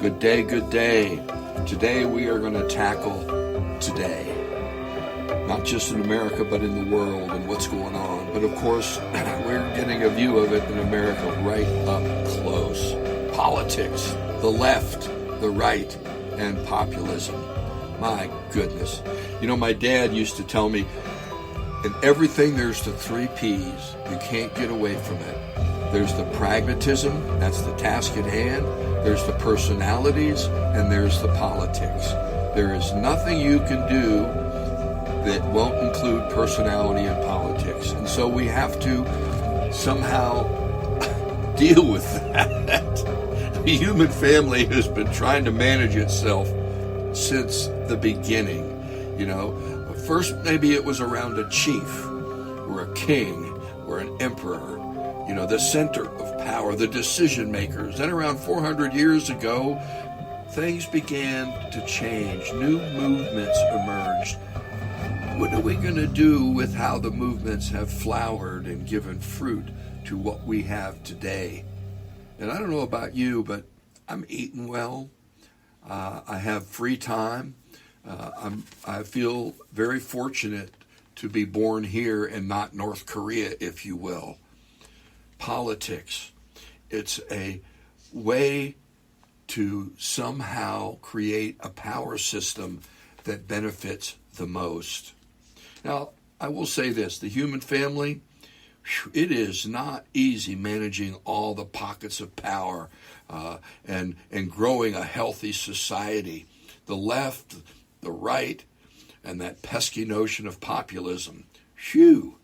Good day, good day. Today we are going to tackle today. Not just in America, but in the world and what's going on. But of course, we're getting a view of it in America right up close. Politics, the left, the right, and populism. My goodness. You know, my dad used to tell me, in everything there's the 3 P's. You can't get away from it. There's the pragmatism, that's the task at hand. There's the personalities, and there's the politics. There is nothing you can do that won't include personality and politics. And so we have to somehow deal with that. The human family has been trying to manage itself since the beginning. You know, first maybe it was around a chief or a king or an emperor, you know, the center of power, the decision makers. Then around 400 years ago, things began to change. New movements emerged. What are we going to do with how the movements have flowered and given fruit to what we have today? And I don't know about you, but I'm eating well. I have free time. I feel very fortunate to be born here and not North Korea, if you will. Politics. It's a way to somehow create a power system that benefits the most. Now, I will say this, the human family, it is not easy managing all the pockets of power and growing a healthy society. The left, the right, and that pesky notion of populism. Phew!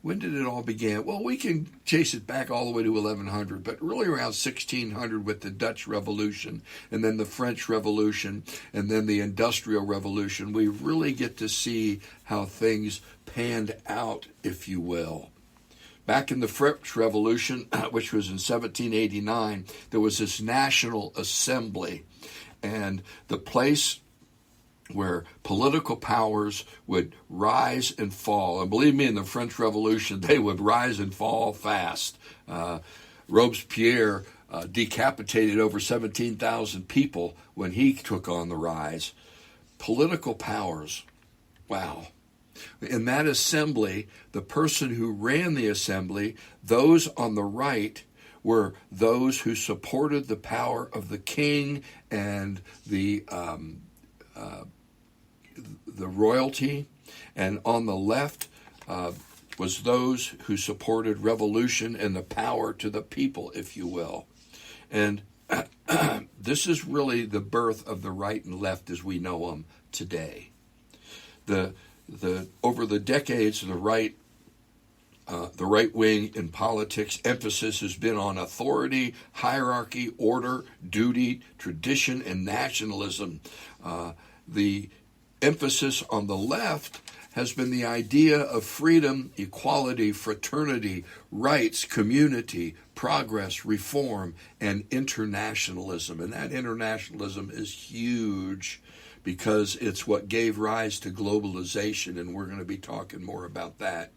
When did it all begin? Well, we can chase it back all the way to 1100, but really around 1600 with the Dutch Revolution, and then the French Revolution, and then the Industrial Revolution, we really get to see how things panned out, if you will. Back in the French Revolution, which was in 1789, there was this National Assembly, and the place where political powers would rise and fall. And believe me, in the French Revolution, they would rise and fall fast. Robespierre decapitated over 17,000 people when he took on the rise. Political powers, wow. In that assembly, the person who ran the assembly, those on the right, were those who supported the power of the king and the royalty, and on the left was those who supported revolution and the power to the people, if you will. And this is really the birth of the right and left as we know them today. Over the decades, the right wing in politics emphasis has been on authority, hierarchy, order, duty, tradition, and nationalism. The emphasis on the left has been the idea of freedom, equality, fraternity, rights, community, progress, reform, and internationalism. And that internationalism is huge because it's what gave rise to globalization, and we're going to be talking more about that.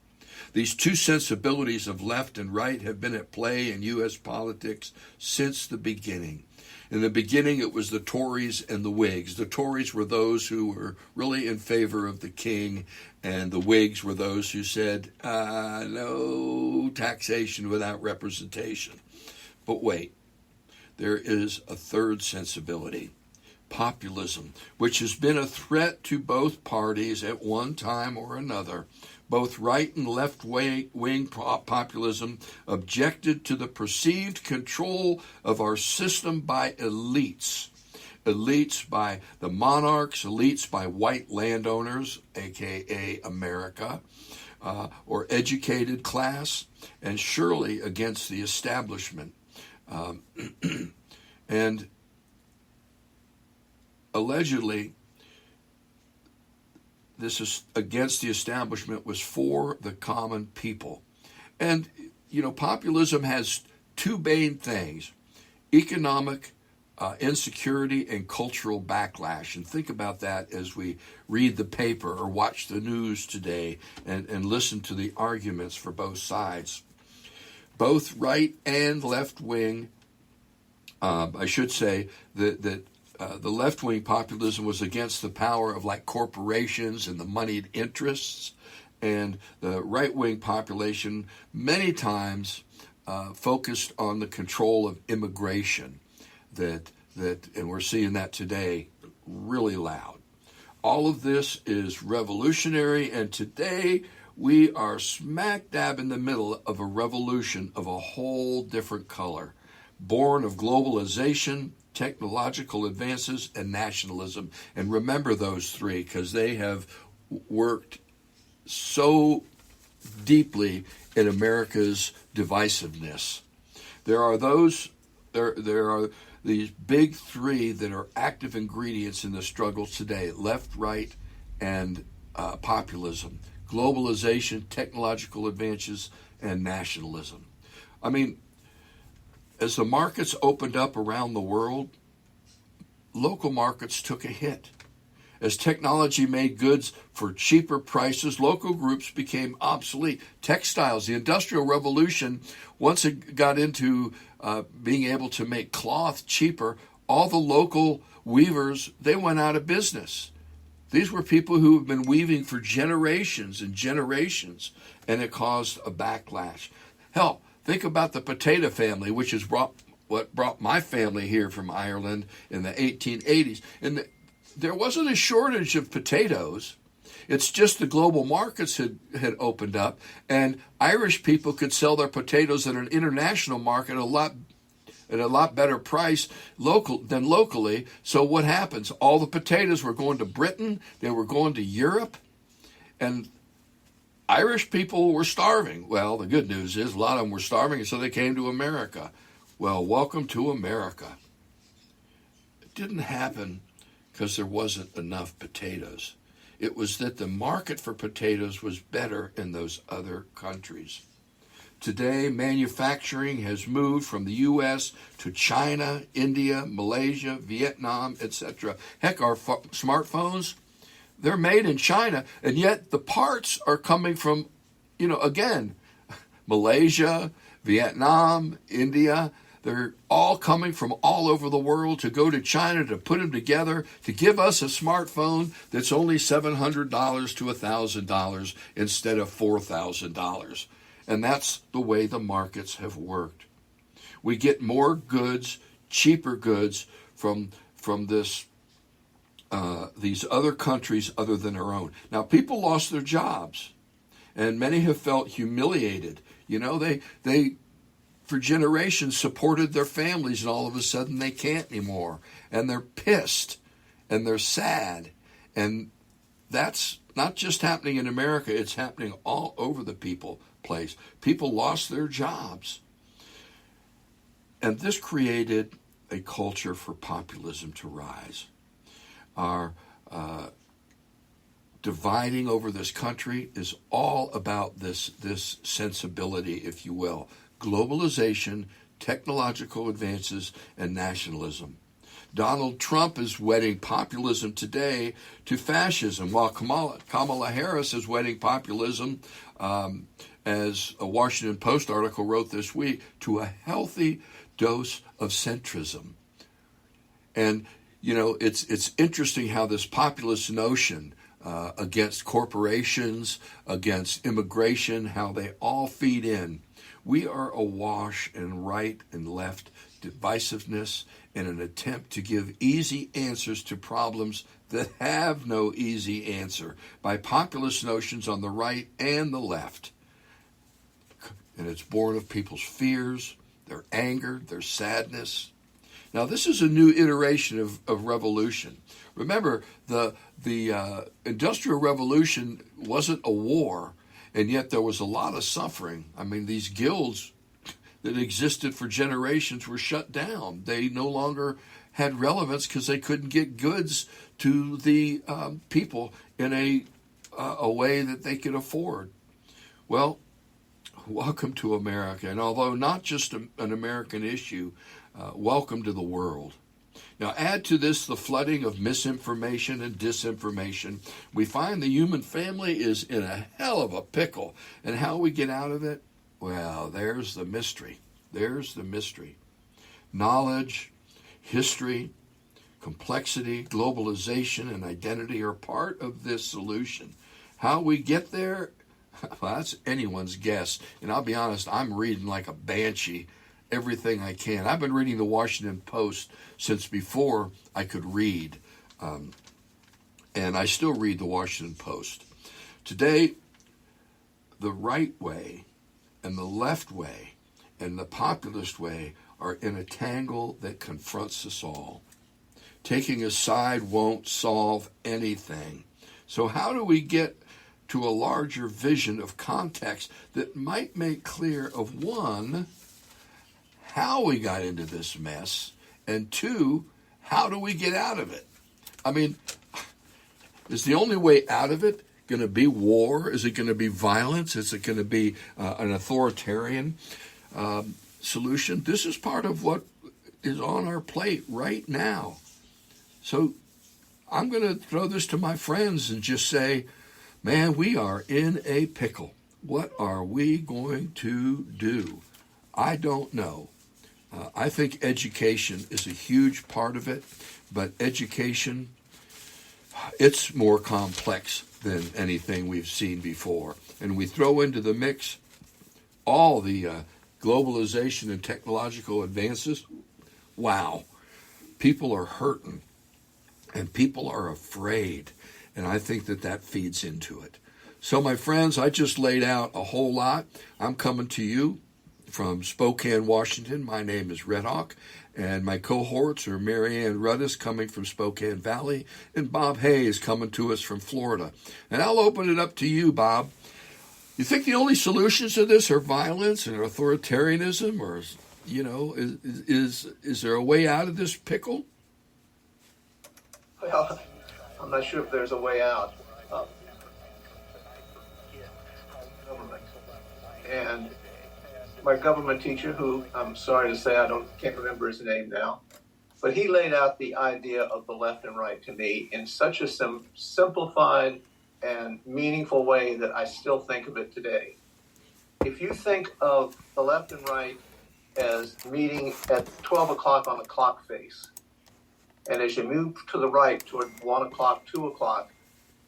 These two sensibilities of left and right have been at play in U.S. politics since the beginning. In the beginning, it was the Tories and the Whigs. The Tories were those who were really in favor of the king, and the Whigs were those who said, no taxation without representation. But wait, there is a third sensibility, populism, which has been a threat to both parties at one time or another. Both right and left-wing populism objected to the perceived control of our system by elites. Elites by the monarchs, elites by white landowners, a.k.a. America, or educated class, and surely against the establishment. And allegedly, this is against the establishment was for the common people. And, you know, populism has two main things, economic insecurity and cultural backlash. And think about that as we read the paper or watch the news today and listen to the arguments for both sides. Both right and left wing I should say that the left-wing populism was against the power of like corporations and the moneyed interests, and the right-wing population many times focused on the control of immigration. And we're seeing that today really loud. All of this is revolutionary, and today we are smack dab in the middle of a revolution of a whole different color, born of globalization, technological advances, and nationalism. And remember those three, because they have worked so deeply in America's divisiveness. There are these big three that are active ingredients in the struggle today: left, right, and populism, globalization, technological advances, and nationalism. I mean, as the markets opened up around the world, local markets took a hit. As technology made goods for cheaper prices, local groups became obsolete. Textiles, the Industrial Revolution, once it got into being able to make cloth cheaper, all the local weavers, they went out of business. These were people who have been weaving for generations and generations, and it caused a backlash. Hell, think about the potato family, which is what brought my family here from Ireland in the 1880s. And there wasn't a shortage of potatoes. It's just the global markets had opened up, and Irish people could sell their potatoes at an international market at a lot better price than locally. So what happens? All the potatoes were going to Britain, they were going to Europe, and Irish people were starving. Well, the good news is a lot of them were starving, and so they came to America. Well, welcome to America. It didn't happen because there wasn't enough potatoes. It was that the market for potatoes was better in those other countries. Today, manufacturing has moved from the U.S. to China, India, Malaysia, Vietnam, etc. Heck, our smartphones, they're made in China, and yet the parts are coming from, again, Malaysia, Vietnam, India. They're all coming from all over the world to go to China to put them together to give us a smartphone that's only $700 to $1,000 instead of $4,000. And that's the way the markets have worked. We get more goods, cheaper goods from these other countries other than our own. Now, people lost their jobs, and many have felt humiliated. They for generations supported their families, and all of a sudden they can't anymore. And they're pissed, and they're sad. And that's not just happening in America, it's happening all over the place. People lost their jobs. And this created a culture for populism to rise. Our dividing over this country is all about this sensibility, if you will. Globalization, technological advances, and nationalism. Donald Trump is wedding populism today to fascism, while Kamala Harris is wedding populism, as a Washington Post article wrote this week, to a healthy dose of centrism. And, it's interesting how this populist notion against corporations, against immigration, how they all feed in. We are awash in right and left divisiveness in an attempt to give easy answers to problems that have no easy answer by populist notions on the right and the left. And it's born of people's fears, their anger, their sadness. Now, this is a new iteration of revolution. Remember, the Industrial Revolution wasn't a war, and yet there was a lot of suffering. I mean, these guilds that existed for generations were shut down. They no longer had relevance because they couldn't get goods to the people in a way that they could afford. Well, welcome to America. And although not just an American issue, welcome to the world. Now, add to this the flooding of misinformation and disinformation. We find the human family is in a hell of a pickle. And how we get out of it? Well, there's the mystery. There's the mystery. Knowledge, history, complexity, globalization, and identity are part of this solution. How we get there, well, that's anyone's guess. And I'll be honest, I'm reading like a banshee everything I can. I've been reading the Washington Post since before I could read. And I still read the Washington Post. Today, the right way and the left way and the populist way are in a tangle that confronts us all. Taking a side won't solve anything. So how do we get to a larger vision of context that might make clear of one, how we got into this mess, and two, how do we get out of it? I mean, is the only way out of it going to be war? Is it going to be violence? Is it going to be an authoritarian solution? This is part of what is on our plate right now. So I'm going to throw this to my friends and just say, man, we are in a pickle. What are we going to do? I don't know. I think education is a huge part of it, but education, it's more complex than anything we've seen before. And we throw into the mix all the globalization and technological advances. Wow. People are hurting and people are afraid. And I think that feeds into it. So, my friends, I just laid out a whole lot. I'm coming to you from Spokane, Washington. My name is Redhawk, and my cohorts are Mary Ann Rudis coming from Spokane Valley, and Bob Hayes coming to us from Florida. And I'll open it up to you, Bob. You think the only solutions to this are violence and authoritarianism, or, you know, is there a way out of this pickle? Well, I'm not sure if there's a way out. Government. And my government teacher, who I'm sorry to say can't remember his name now, but he laid out the idea of the left and right to me in such a simplified and meaningful way that I still think of it today. If you think of the left and right as meeting at 12 o'clock on the clock face, and as you move to the right toward 1 o'clock, 2 o'clock,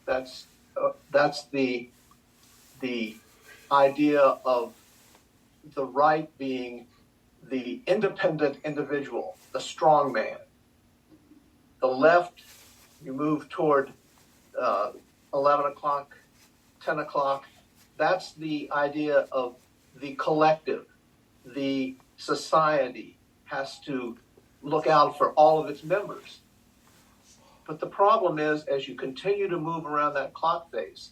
that's the idea of the right being the independent individual, the strong man. The left, you move toward 11 o'clock, 10 o'clock. That's the idea of the collective. The society has to look out for all of its members. But the problem is, as you continue to move around that clock face,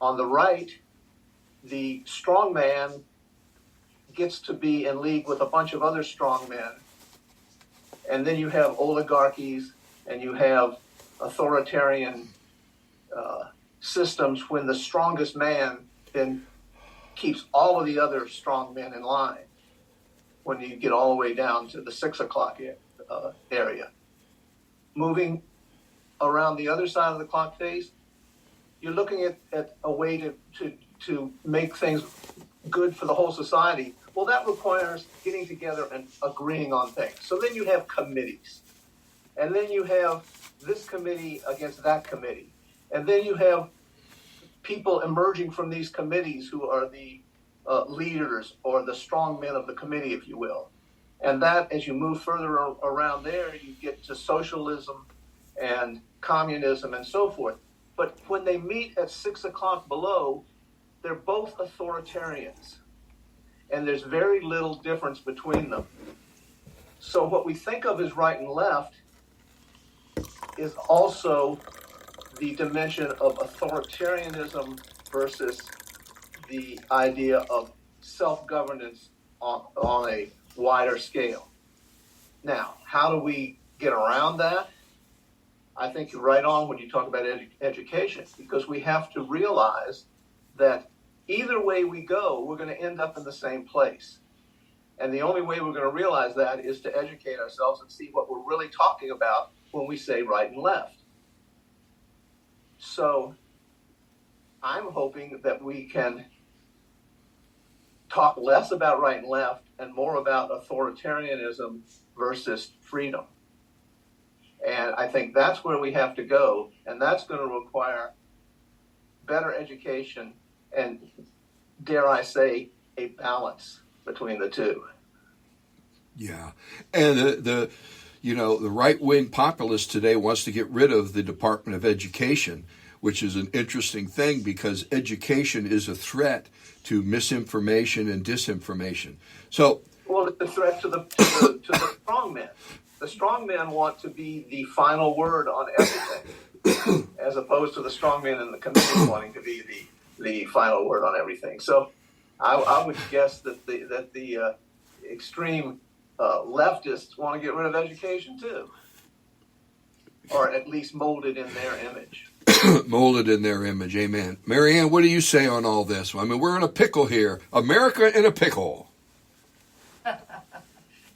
on the right, the strong man gets to be in league with a bunch of other strong men. And then you have oligarchies and you have authoritarian systems when the strongest man then keeps all of the other strong men in line when you get all the way down to the 6 o'clock area. Moving around the other side of the clock face, you're looking at a way to make things good for the whole society. Well, that requires getting together and agreeing on things. So then you have committees. And then you have this committee against that committee. And then you have people emerging from these committees who are the leaders or the strong men of the committee, if you will. And that, as you move further around there, you get to socialism and communism and so forth. But when they meet at 6 o'clock below, they're both authoritarians. And there's very little difference between them. So what we think of as right and left is also the dimension of authoritarianism versus the idea of self-governance on a wider scale. Now, how do we get around that? I think you're right on when you talk about education, because we have to realize that either way we go, we're going to end up in the same place. And the only way we're going to realize that is to educate ourselves and see what we're really talking about when we say right and left. So I'm hoping that we can talk less about right and left and more about authoritarianism versus freedom. And I think that's where we have to go, and that's going to require better education and, dare I say, a balance between the two. Yeah, and the right-wing populist today wants to get rid of the Department of Education, which is an interesting thing because education is a threat to misinformation and disinformation. So, well, it's a threat to the strongmen. The strongmen want to be the final word on everything, as opposed to the strongmen in the committee wanting to be the final word on everything. So, I would guess that the extreme leftists want to get rid of education too, or at least molded in their image. Molded in their image, amen. Marianne, what do you say on all this? I mean, we're in a pickle here. America in a pickle.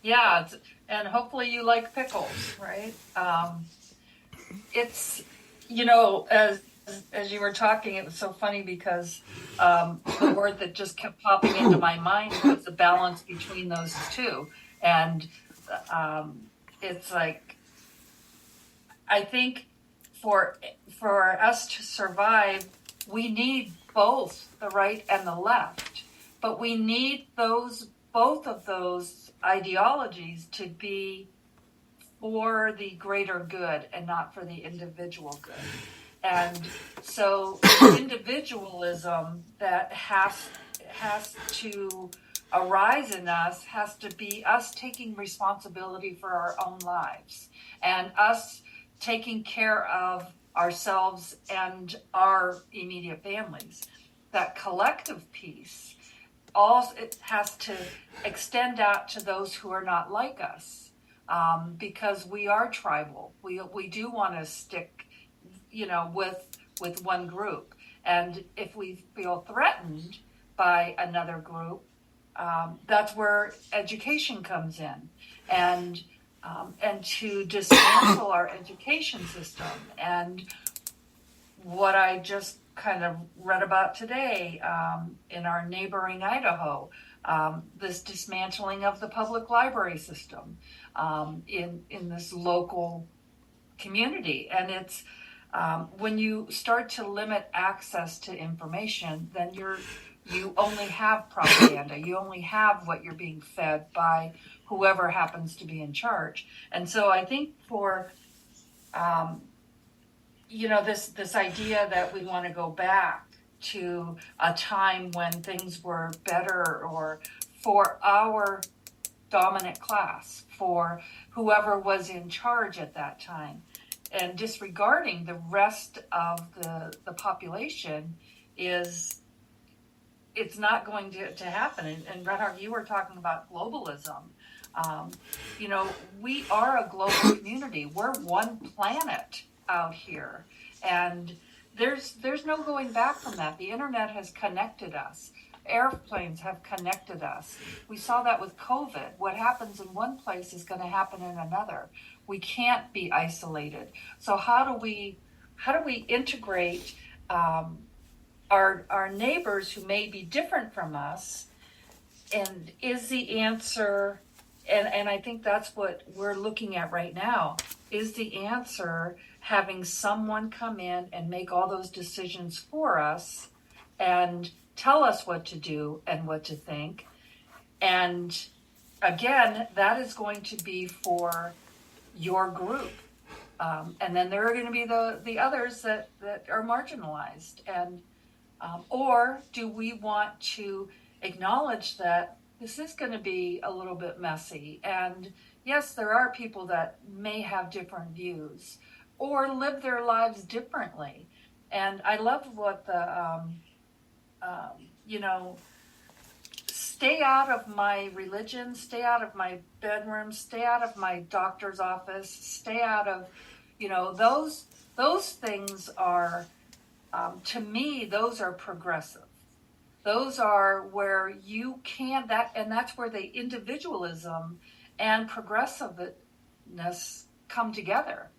Yeah, and hopefully you like pickles, right? It's, as you were talking, it was so funny because the word that just kept popping into my mind was the balance between those two. And it's like, I think for us to survive, we need both the right and the left. But we need both of those ideologies to be for the greater good and not for the individual good. And so individualism that has to arise in us has to be us taking responsibility for our own lives and us taking care of ourselves and our immediate families. That collective piece, it has to extend out to those who are not like us, because we are tribal. We do want to stick, with one group. And if we feel threatened by another group, that's where education comes in, and to dismantle our education system. And what I just kind of read about today in our neighboring Idaho, this dismantling of the public library system in this local community. And it's when you start to limit access to information, then you only have propaganda. You only have what you're being fed by whoever happens to be in charge. And so I think for this idea that we want to go back to a time when things were better, or for our dominant class, for whoever was in charge at that time, and disregarding the rest of the population, it's not going to happen. And Redhawk, you were talking about globalism. We are a global community. We're one planet out here, and there's no going back from that. The internet has connected us. Airplanes have connected us. We saw that with COVID. What happens in one place is going to happen in another. We can't be isolated. So how do we integrate our neighbors who may be different from us? And is the answer, and I think that's what we're looking at right now, is the answer having someone come in and make all those decisions for us and tell us what to do and what to think? And again, that is going to be for your group. And then there are going to be the others that are marginalized. And or do we want to acknowledge that this is going to be a little bit messy? And yes, there are people that may have different views or live their lives differently. And I love what stay out of my religion, stay out of my bedroom, stay out of my doctor's office, stay out of, those things are, to me, those are progressive. Those are where you can, and that's where the individualism and progressiveness come together,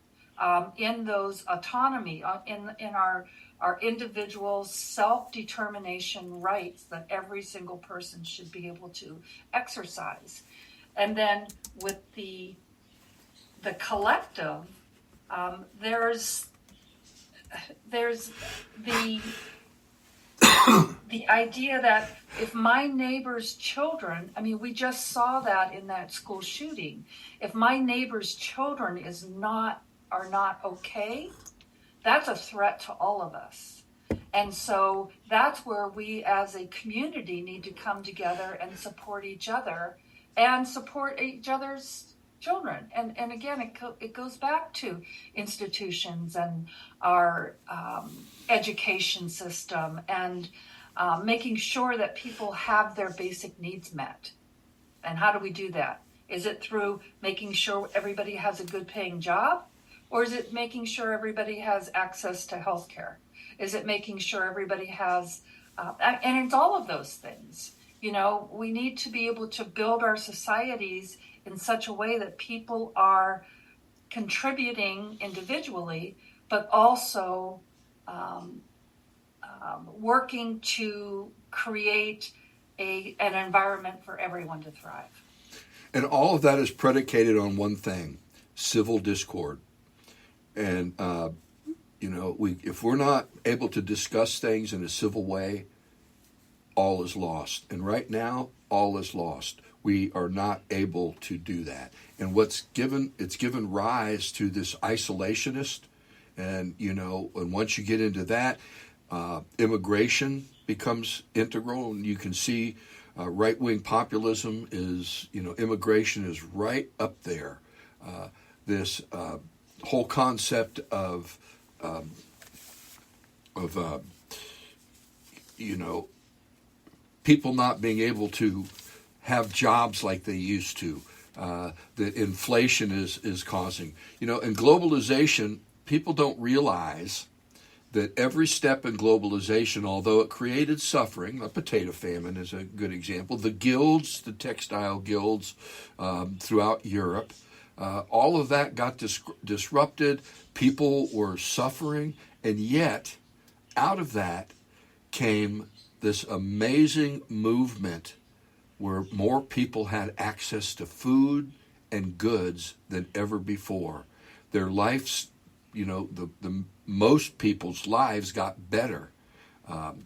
in those autonomy, in our are individual self-determination rights that every single person should be able to exercise. And then with the collective, there's the idea that if my neighbor's children, I mean, we just saw that in that school shooting. If my neighbor's children are not okay, that's a threat to all of us. And so that's where we as a community need to come together and support each other and support each other's children. And again, it goes back to institutions and our education system and making sure that people have their basic needs met. And how do we do that? Is it through making sure everybody has a good paying job? Or is it making sure everybody has access to health care? Is it making sure everybody has, and it's all of those things. You know, we need to be able to build our societies in such a way that people are contributing individually, but also working to create an environment for everyone to thrive. And all of that is predicated on one thing: civil discord. And, if we're not able to discuss things in a civil way, all is lost. And right now, all is lost. We are not able to do that. And it's given rise to this isolationist. And, and once you get into that, immigration becomes integral. And you can see right-wing populism is, immigration is right up there. This whole concept of people not being able to have jobs like they used to, that inflation is causing. And globalization, people don't realize that every step in globalization, although it created suffering, the potato famine is a good example, the guilds, the textile guilds throughout Europe, all of that got disrupted. People were suffering, and yet out of that came this amazing movement where more people had access to food and goods than ever before. Their lives, the most people's lives got better. And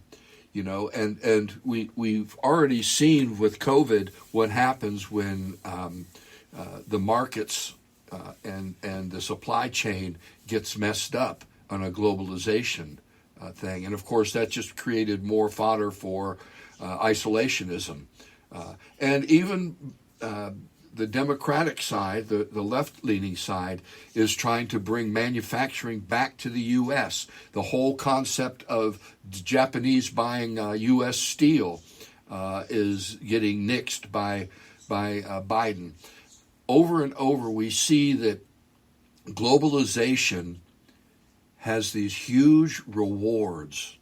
we've already seen with COVID what happens when the markets and the supply chain gets messed up on a globalization thing. And of course, that just created more fodder for isolationism. And even the Democratic side, the left-leaning side, is trying to bring manufacturing back to the U.S. The whole concept of Japanese buying U.S. steel is getting nixed by Biden. Over and over, we see that globalization has these huge rewards.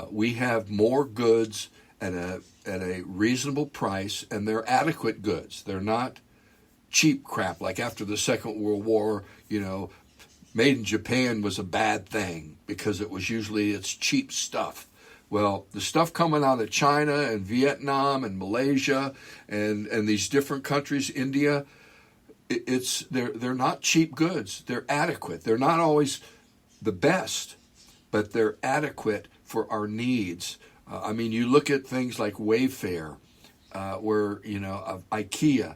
We have more goods at a reasonable price, and they're adequate goods. They're not cheap crap. Like after the Second World War, made in Japan was a bad thing because it's cheap stuff. Well, the stuff coming out of China and Vietnam and Malaysia and these different countries, India, they're not cheap goods. They're adequate. They're not always the best, but they're adequate for our needs. You look at things like Wayfair, where of IKEA,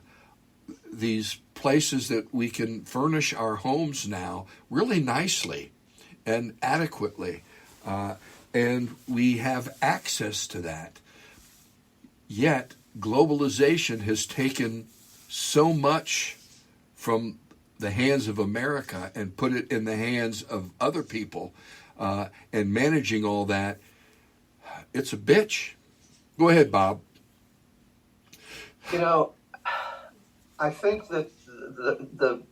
these places that we can furnish our homes now really nicely and adequately. And we have access to that. Yet, globalization has taken so much from the hands of America and put it in the hands of other people, and managing all that, it's a bitch. Go ahead, Bob. I think that the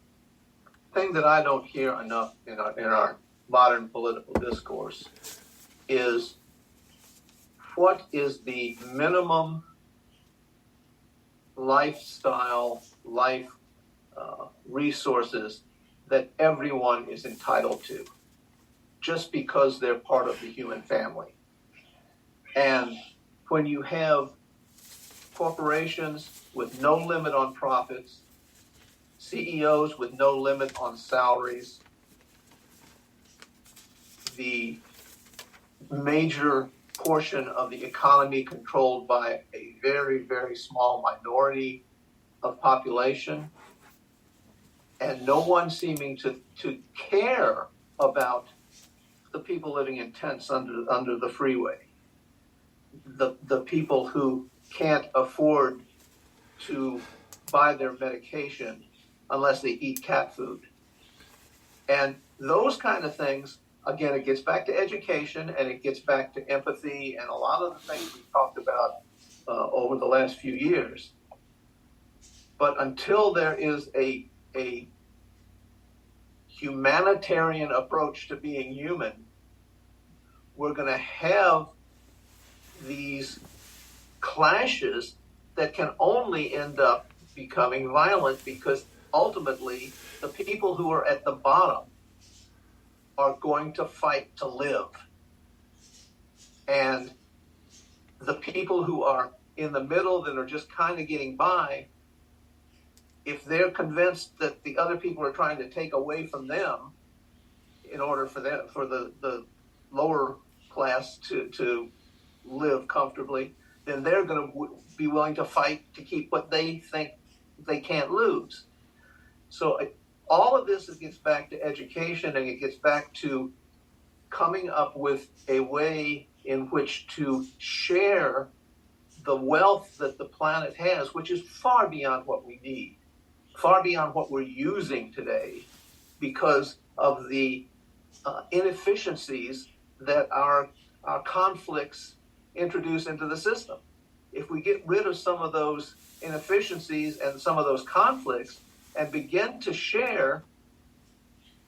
thing that I don't hear enough in our modern political discourse is what is the minimum lifestyle, resources that everyone is entitled to. just because they're part of the human family. And when you have corporations with no limit on profits, CEOs with no limit on salaries, the major portion of the economy controlled by a very, very small minority of population, and no one seeming to care about the people living in tents under the freeway, the people who can't afford to buy their medication unless they eat cat food. And those kind of things, again, it gets back to education and it gets back to empathy and a lot of the things we've talked about over the last few years. But until there is a humanitarian approach to being human, we're going to have these clashes that can only end up becoming violent, because ultimately the people who are at the bottom are going to fight to live. And the people who are in the middle that are just kind of getting by, if they're convinced that the other people are trying to take away from them in order for the lower class to live comfortably, then they're going to be willing to fight to keep what they think they can't lose. So all of this gets back to education, and it gets back to coming up with a way in which to share the wealth that the planet has, which is far beyond what we need, far beyond what we're using today, because of the inefficiencies that our conflicts introduce into the system. If we get rid of some of those inefficiencies and some of those conflicts and begin to share,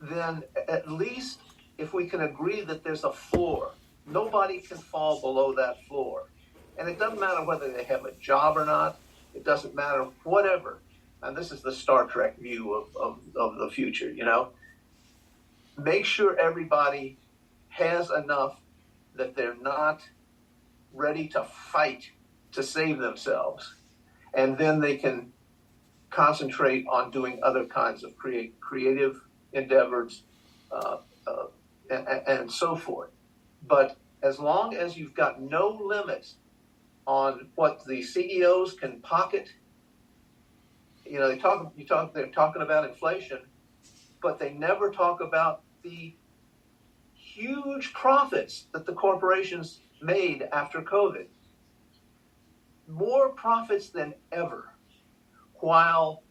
then at least if we can agree that there's a floor, nobody can fall below that floor. And it doesn't matter whether they have a job or not. It doesn't matter, whatever. And this is the Star Trek view of the future, you know. Make sure everybody has enough that they're not ready to fight to save themselves. And then they can concentrate on doing other kinds of creative endeavors and so forth. But as long as you've got no limits on what the CEOs can pocket, you know, they're talking about inflation, but they never talk about the huge profits that the corporations made after COVID. More profits than ever, while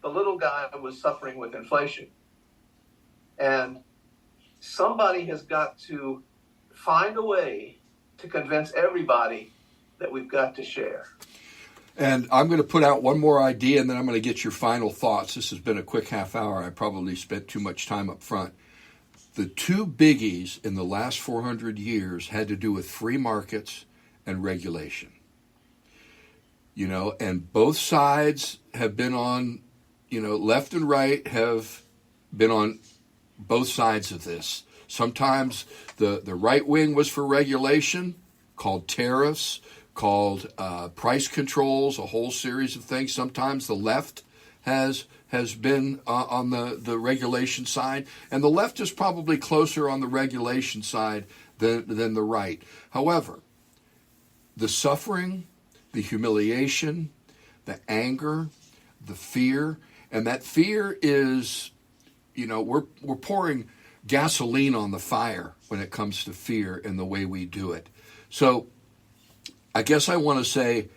the little guy was suffering with inflation. And somebody has got to find a way to convince everybody that we've got to share. And I'm going to put out one more idea, and then I'm going to get your final thoughts. This has been a quick half hour. I probably spent too much time up front. The two biggies in the last 400 years had to do with free markets and regulation. You know, and both sides have been on, you know, left and right have been on both sides of this. Sometimes the right wing was for regulation, called tariffs, called price controls, a whole series of things. Sometimes the left has been on the regulation side, and the left is probably closer on the regulation side than the right. However, the suffering, the humiliation, the anger, the fear, and that fear is, you know, we're pouring gasoline on the fire when it comes to fear and the way we do it. So I guess I want to say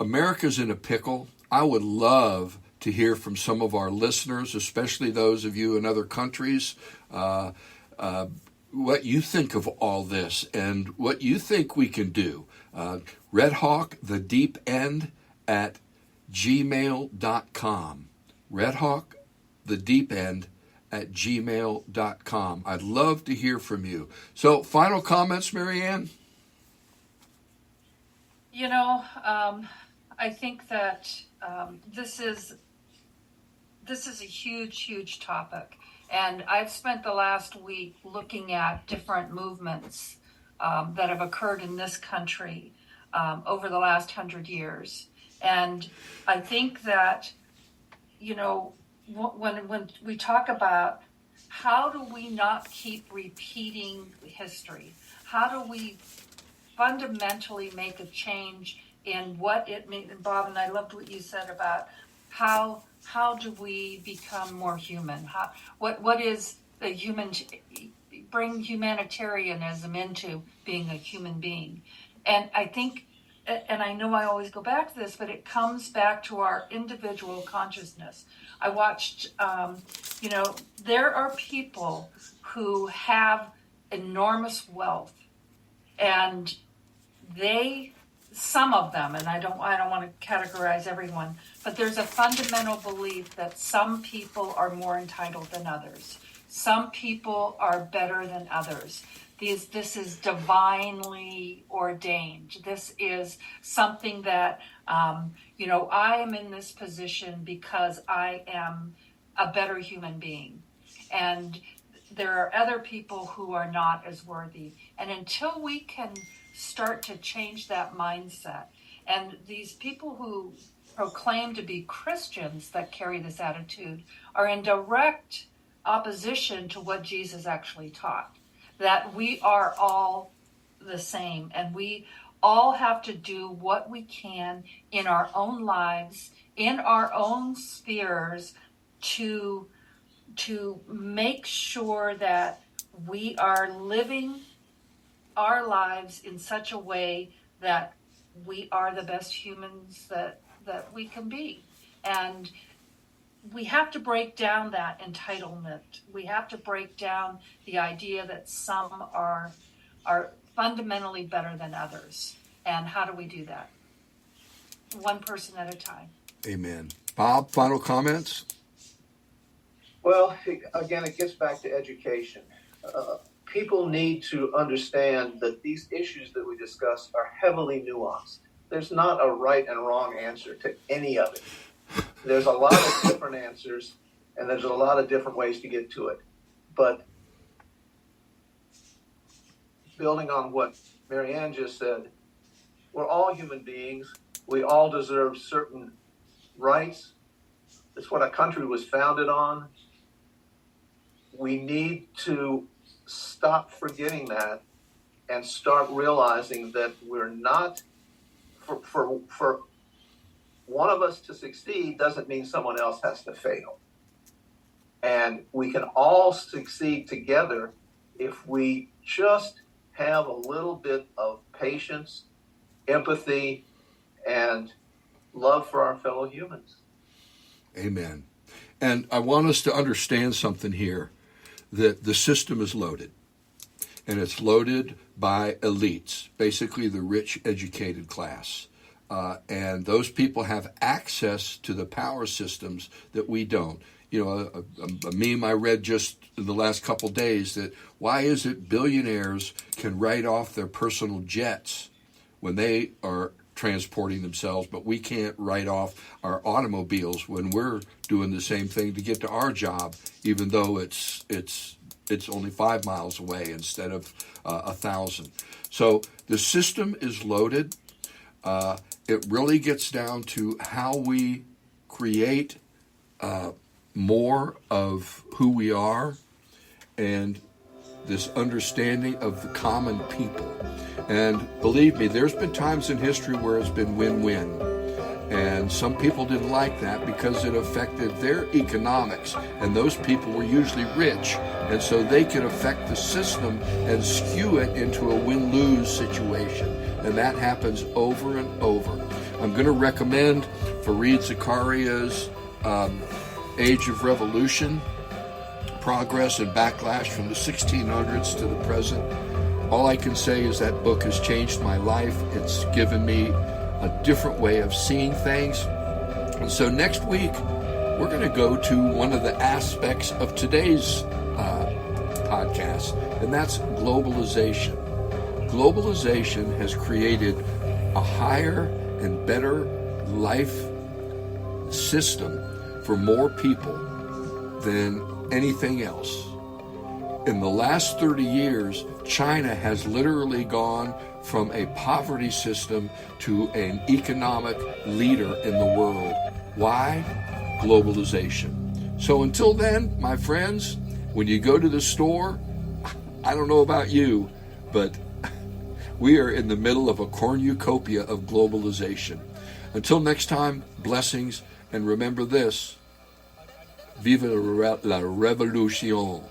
America's in a pickle. I would love to hear from some of our listeners, especially those of you in other countries, what you think of all this and what you think we can do. Redhawkthedeepend at gmail.com. Redhawkthedeepend at gmail.com. I'd love to hear from you. So, final comments, Marianne? You know, I think that this is a huge, huge topic, And I've spent the last week looking at different movements that have occurred in this country over the last 100 years. And I think that, you know, when we talk about how do we not keep repeating history? How do we fundamentally make a change in what it means? And Bob, and I loved what you said about how do we become more human? What is the human? Bring humanitarianism into being a human being, and I think, and I know I always go back to this, but it comes back to our individual consciousness. I watched, there are people who have enormous wealth, and some of them, and I don't want to categorize everyone, but there's a fundamental belief that some people are more entitled than others. Some people are better than others. This is divinely ordained. This is something that, I am in this position because I am a better human being. And there are other people who are not as worthy. And until we can start to change that mindset, and these people who proclaim to be Christians that carry this attitude are in direct opposition to what Jesus actually taught, that we are all the same and we all have to do what we can in our own lives, in our own spheres, to make sure that we are living our lives in such a way that we are the best humans that we can be. And we have to break down that entitlement. We have to break down the idea that some are fundamentally better than others. And how do we do that? One person at a time. Amen. Bob, final comments? Well, again, it gets back to education. People need to understand that these issues that we discuss are heavily nuanced. There's not a right and wrong answer to any of it. There's a lot of different answers, and there's a lot of different ways to get to it. But building on what Marianne just said, we're all human beings. We all deserve certain rights. That's what a country was founded on. We need to stop forgetting that and start realizing that we're not, for one of us to succeed doesn't mean someone else has to fail. And we can all succeed together if we just have a little bit of patience, empathy, and love for our fellow humans. Amen. And I want us to understand something here, that the system is loaded. And it's loaded by elites, basically the rich, educated class. And those people have access to the power systems that we don't. You know, a meme I read just in the last couple days, that why is it billionaires can write off their personal jets when they are transporting themselves, but we can't write off our automobiles when we're doing the same thing to get to our job, even though it's only 5 miles away instead of 1,000. So the system is loaded. It really gets down to how we create more of who we are and this understanding of the common people. And believe me, there's been times in history where it's been win-win. And some people didn't like that because it affected their economics. And those people were usually rich. And so they could affect the system and skew it into a win-lose situation. And that happens over and over. I'm going to recommend Fareed Zakaria's Age of Revolution, Progress and Backlash from the 1600s to the present. All I can say is that book has changed my life. It's given me a different way of seeing things. And so next week, we're going to go to one of the aspects of today's podcast, and that's globalization. Globalization has created a higher and better life system for more people than anything else. In the last 30 years, China has literally gone from a poverty system to an economic leader in the world. Why? Globalization. So until then, my friends, when you go to the store, I don't know about you, but we are in the middle of a cornucopia of globalization. Until next time, blessings, and remember this: Vive la révolution.